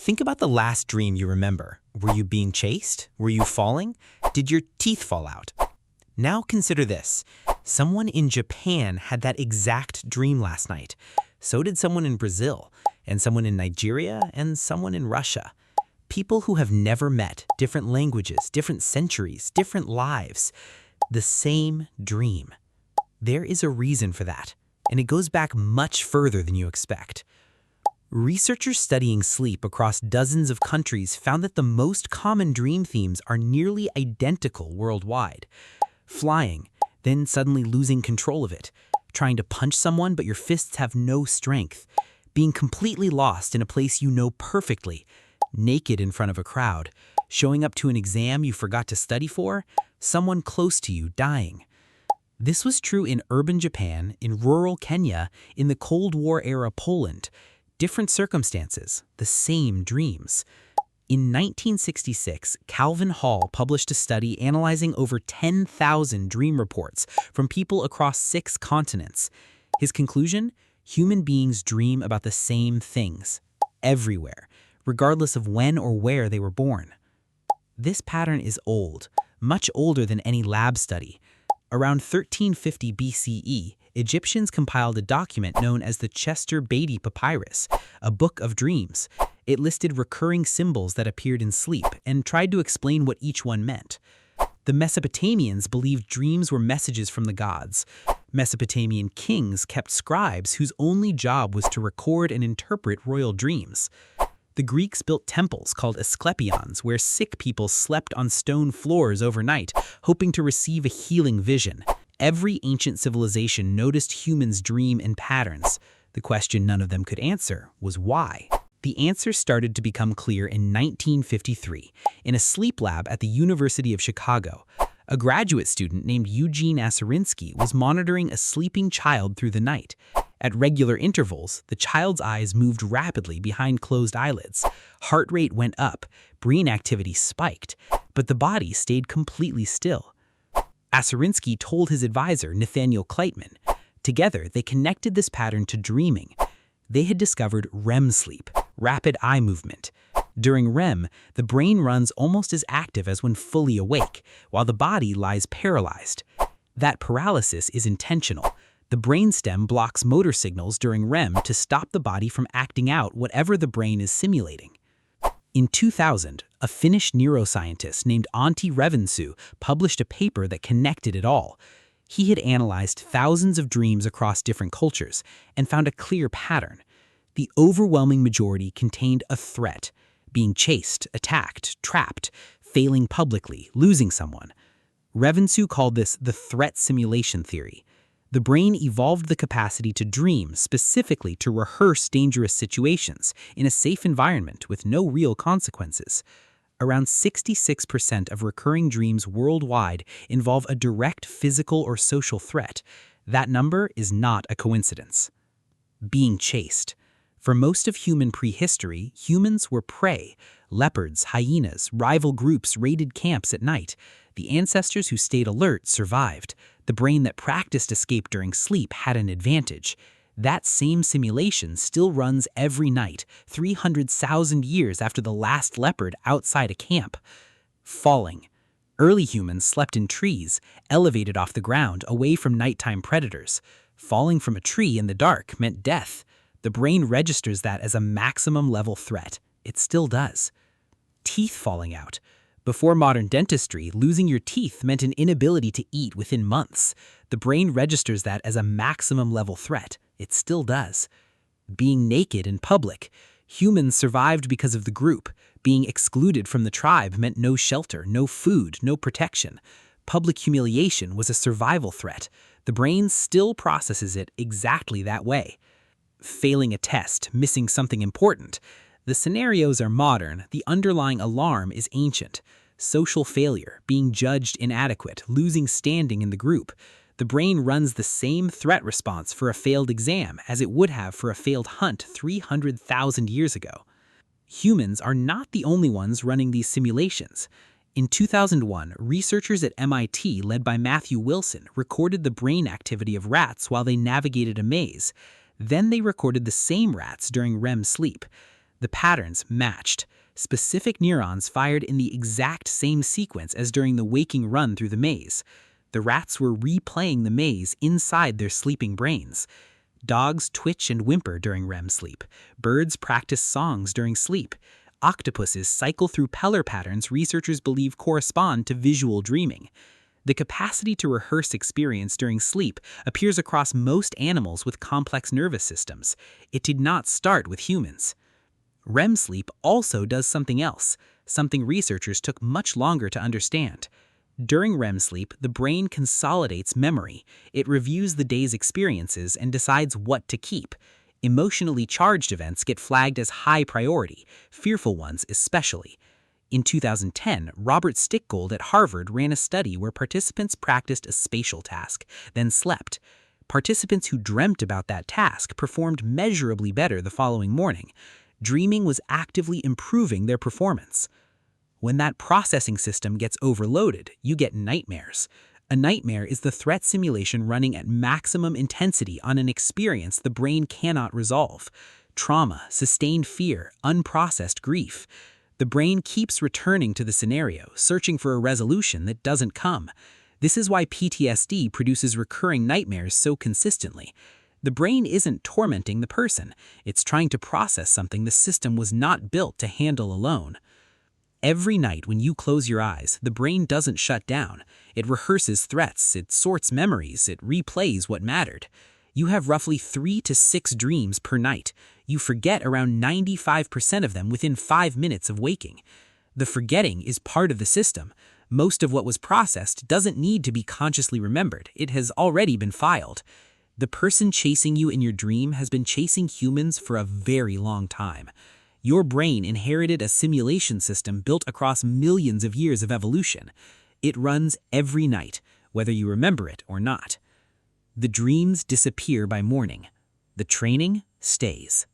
Think about the last dream you remember. Were you being chased? Were you falling? Did your teeth fall out? Now consider this. Someone in Japan had that exact dream last night. So did someone in Brazil, and someone in Nigeria, and someone in Russia. People who have never met, different languages, different centuries, different lives. The same dream. There is a reason for that, and it goes back much further than you expect. Researchers studying sleep across dozens of countries found that the most common dream themes are nearly identical worldwide. Flying, then suddenly losing control of it. Trying to punch someone but your fists have no strength. Being completely lost in a place you know perfectly. Naked in front of a crowd. Showing up to an exam you forgot to study for. Someone close to you dying. This was true in urban Japan, in rural Kenya, in the Cold War-era Poland. Different circumstances, the same dreams. In 1966, Calvin Hall published a study analyzing over 10,000 dream reports from people across 6 continents. His conclusion? Human beings dream about the same things, everywhere, regardless of when or where they were born. This pattern is old, much older than any lab study. Around 1350 BCE, Egyptians compiled a document known as the Chester Beatty Papyrus, a book of dreams. It listed recurring symbols that appeared in sleep and tried to explain what each one meant. The Mesopotamians believed dreams were messages from the gods. Mesopotamian kings kept scribes whose only job was to record and interpret royal dreams. The Greeks built temples called asclepions where sick people slept on stone floors overnight, hoping to receive a healing vision. Every ancient civilization noticed humans dream in patterns. The question none of them could answer was why. The answer started to become clear in 1953 in a sleep lab at the University of Chicago. A graduate student named Eugene Aserinsky was monitoring a sleeping child through the night. At regular intervals, the child's eyes moved rapidly behind closed eyelids. Heart rate went up, brain activity spiked, but the body stayed completely still. Aserinsky told his advisor, Nathaniel Kleitman. Together, they connected this pattern to dreaming. They had discovered REM sleep, rapid eye movement. During REM, the brain runs almost as active as when fully awake, while the body lies paralyzed. That paralysis is intentional. The brainstem blocks motor signals during REM to stop the body from acting out whatever the brain is simulating. In 2000, a Finnish neuroscientist named Antti Revonsuo published a paper that connected it all. He had analyzed thousands of dreams across different cultures and found a clear pattern. The overwhelming majority contained a threat, being chased, attacked, trapped, failing publicly, losing someone. Revonsuo called this the threat simulation theory. The brain evolved the capacity to dream specifically to rehearse dangerous situations in a safe environment with no real consequences. Around 66% of recurring dreams worldwide involve a direct physical or social threat. That number is not a coincidence. Being chased. For most of human prehistory, humans were prey. Leopards, hyenas, rival groups raided camps at night. The ancestors who stayed alert survived. The brain that practiced escape during sleep had an advantage. That same simulation still runs every night, 300,000 years after the last leopard outside a camp. Falling. Early humans slept in trees, elevated off the ground, away from nighttime predators. Falling from a tree in the dark meant death. The brain registers that as a maximum level threat. It still does. Teeth falling out. Before modern dentistry, losing your teeth meant an inability to eat within months. The brain registers that as a maximum level threat. It still does. Being naked in public. Humans survived because of the group. Being excluded from the tribe meant no shelter, no food, no protection. Public humiliation was a survival threat. The brain still processes it exactly that way. Failing a test, missing something important. The scenarios are modern, the underlying alarm is ancient. Social failure, being judged inadequate, losing standing in the group. The brain runs the same threat response for a failed exam as it would have for a failed hunt 300,000 years ago. Humans are not the only ones running these simulations. In 2001, researchers at MIT, led by Matthew Wilson, recorded the brain activity of rats while they navigated a maze. Then they recorded the same rats during REM sleep. The patterns matched. Specific neurons fired in the exact same sequence as during the waking run through the maze. The rats were replaying the maze inside their sleeping brains. Dogs twitch and whimper during REM sleep. Birds practice songs during sleep. Octopuses cycle through Peller patterns researchers believe correspond to visual dreaming. The capacity to rehearse experience during sleep appears across most animals with complex nervous systems. It did not start with humans. REM sleep also does something else, something researchers took much longer to understand. During REM sleep, the brain consolidates memory. It reviews the day's experiences and decides what to keep. Emotionally charged events get flagged as high priority, fearful ones especially. In 2010, Robert Stickgold at Harvard ran a study where participants practiced a spatial task, then slept. Participants who dreamt about that task performed measurably better the following morning. Dreaming was actively improving their performance. When that processing system gets overloaded, you get nightmares. A nightmare is the threat simulation running at maximum intensity on an experience the brain cannot resolve. Trauma, sustained fear, unprocessed grief. The brain keeps returning to the scenario, searching for a resolution that doesn't come. This is why PTSD produces recurring nightmares so consistently. The brain isn't tormenting the person. It's trying to process something the system was not built to handle alone. Every night when you close your eyes, the brain doesn't shut down. It rehearses threats, it sorts memories, it replays what mattered. You have roughly 3 to 6 dreams per night. You forget around 95% of them within 5 minutes of waking. The forgetting is part of the system. Most of what was processed doesn't need to be consciously remembered. It has already been filed. The person chasing you in your dream has been chasing humans for a very long time. Your brain inherited a simulation system built across millions of years of evolution. It runs every night, whether you remember it or not. The dreams disappear by morning. The training stays.